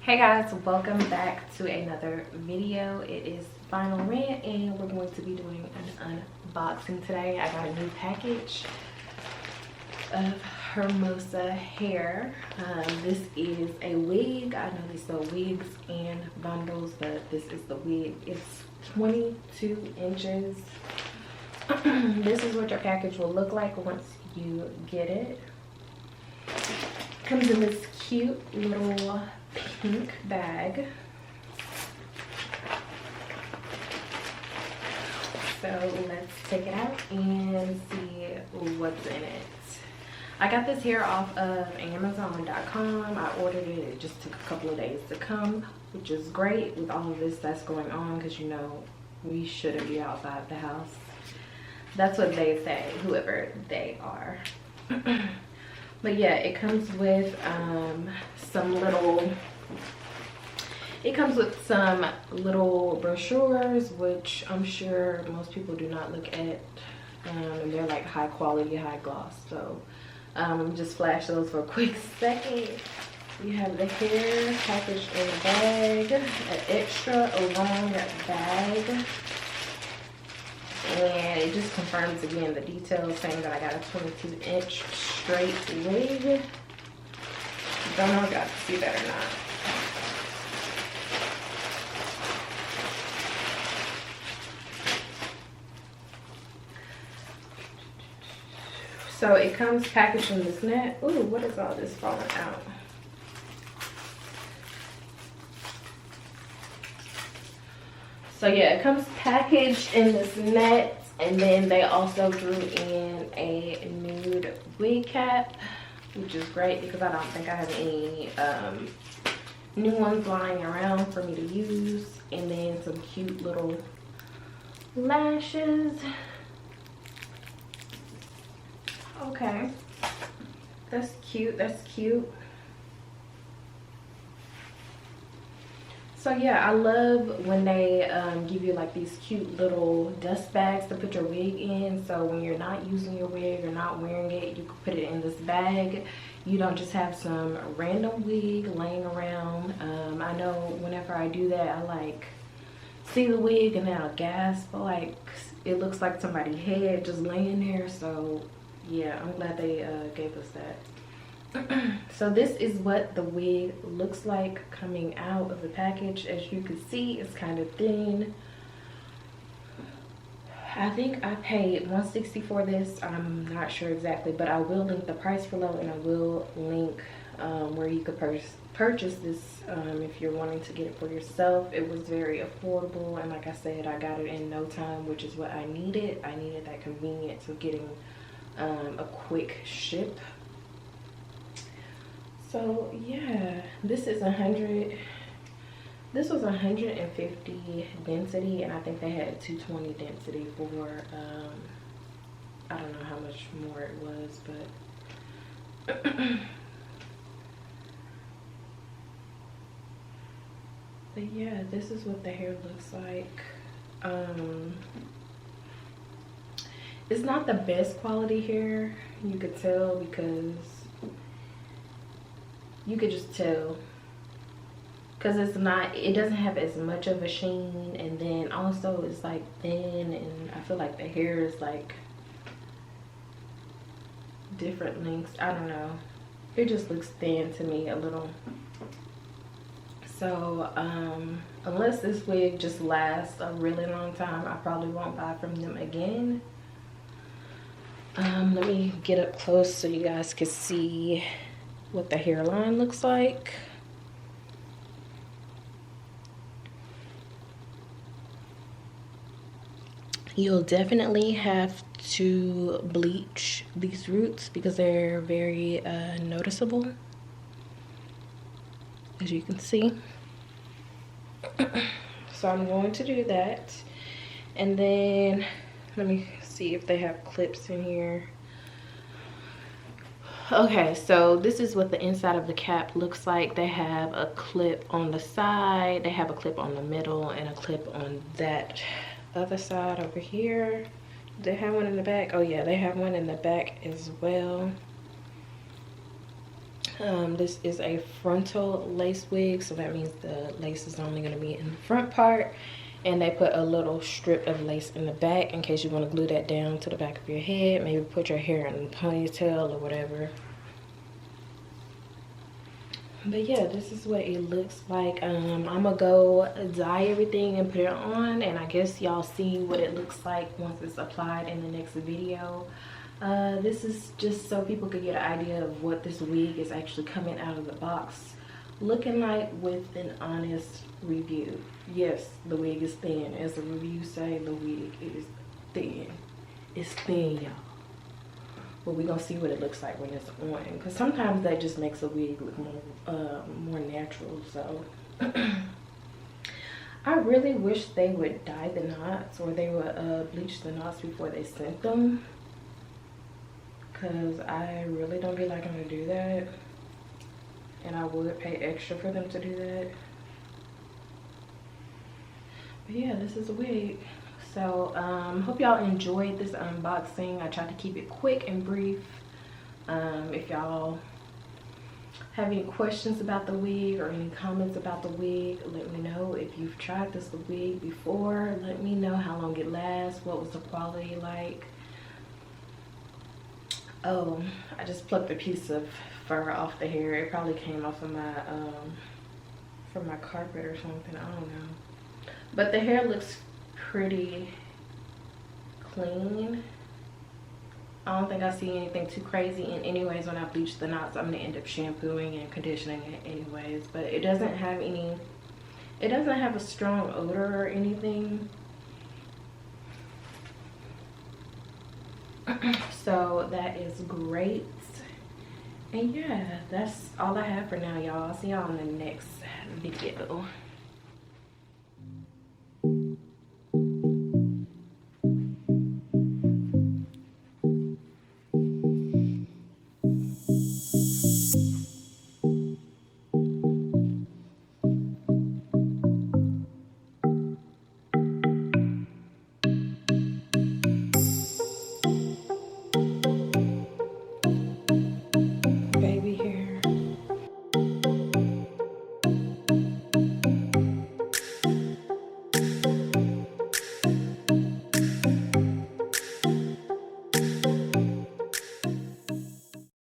Hey guys, welcome back to another video. It is Final Rant and we're going to be doing an unboxing today. I got a new package of Hermosa hair. This is a wig. I know they sell wigs and bundles, but this is the wig. It's 22 inches. This is what your package will look like once you get it. Comes in this cute little pink bag. So let's take it out and see what's in it. I got this hair off of Amazon.com. I ordered it. It just took a couple of days to come, which is great with all of this that's going on, because you know we shouldn't be outside the house. That's what they say, whoever they are. But yeah, it comes with some little brochures, which I'm sure most people do not look at, and they're like high quality, high gloss. So just flash those for a quick second. We have the hair packaged in a bag, an extra long bag. And it just confirms again the details, saying that I got a 22-inch straight wig. Don't know if y'all can see that or not. So it comes packaged in this net. Ooh, what is all this falling out? So yeah, it comes packaged in this net, and then they also drew in a nude wig cap, which is great because I don't think I have any new ones lying around for me to use. And then some cute little lashes. Okay, that's cute, that's cute. So yeah, I love when they give you like these cute little dust bags to put your wig in. So when you're not using your wig or not wearing it, you can put it in this bag. You don't just have some random wig laying around. I know whenever I do that, I like see the wig and then I'll gasp, like it looks like somebody's head just laying there. So yeah, I'm glad they gave us that. So this is what the wig looks like coming out of the package. As you can see, it's kind of thin. I think I paid $160 for this. I'm not sure exactly, but I will link the price below, and I will link where you could purchase this if you're wanting to get it for yourself. It was very affordable, and like I said, I got it in no time, which is what I needed. I needed that convenience of getting a quick ship. So yeah, this is 100. This was 150 density, and I think they had 220 density for I don't know how much more it was, but but yeah, this is what the hair looks like. It's not the best quality hair, you could tell, because you could just tell, because it doesn't have as much of a sheen, and then also it's like thin, and I feel like the hair is like different lengths. I don't know, it just looks thin to me a little. So unless this wig just lasts a really long time, I probably won't buy from them again. Let me get up close so you guys can see what the hairline looks like. You'll definitely have to bleach these roots because they're very noticeable, as you can see. So I'm going to do that, and then let me see if they have clips in here. Okay, so this is what the inside of the cap looks like. They have a clip on the side, they have a clip on the middle, and a clip on that other side over here. Do they have one in the back? Oh yeah, they have one in the back as well. This is a frontal lace wig, so that means the lace is only going to be in the front part, and they put a little strip of lace in the back in case you want to glue that down to the back of your head, maybe put your hair in a ponytail or whatever. But yeah, this is what it looks like. I'm gonna go dye everything and put it on, and I guess y'all see what it looks like once it's applied in the next video. This is just so people could get an idea of what this wig is actually coming out of the box looking like, with an honest review. Yes, the wig is thin. As the review say, the wig is thin. It's thin, y'all. But we're gonna see what it looks like when it's on, because sometimes that just makes a wig look more natural. So I really wish they would dye the knots, or they would bleach the knots before they sent them, because I really don't be liking to do that, and I would pay extra for them to do that. But yeah, this is a wig. So hope y'all enjoyed this unboxing. I tried to keep it quick and brief. If y'all have any questions about the wig or any comments about the wig, let me know. If you've tried this wig before, let me know how long it lasts, what was the quality like. Oh, I just plucked a piece of fur off the hair. It probably came off of my from my carpet or something, I don't know. But the hair looks pretty clean. I don't think I see anything too crazy. And anyways, when I bleach the knots, I'm gonna end up shampooing and conditioning it anyways. But it doesn't have any, it doesn't have a strong odor or anything. So that is great. And yeah, that's all I have for now, y'all. I'll see y'all in the next video.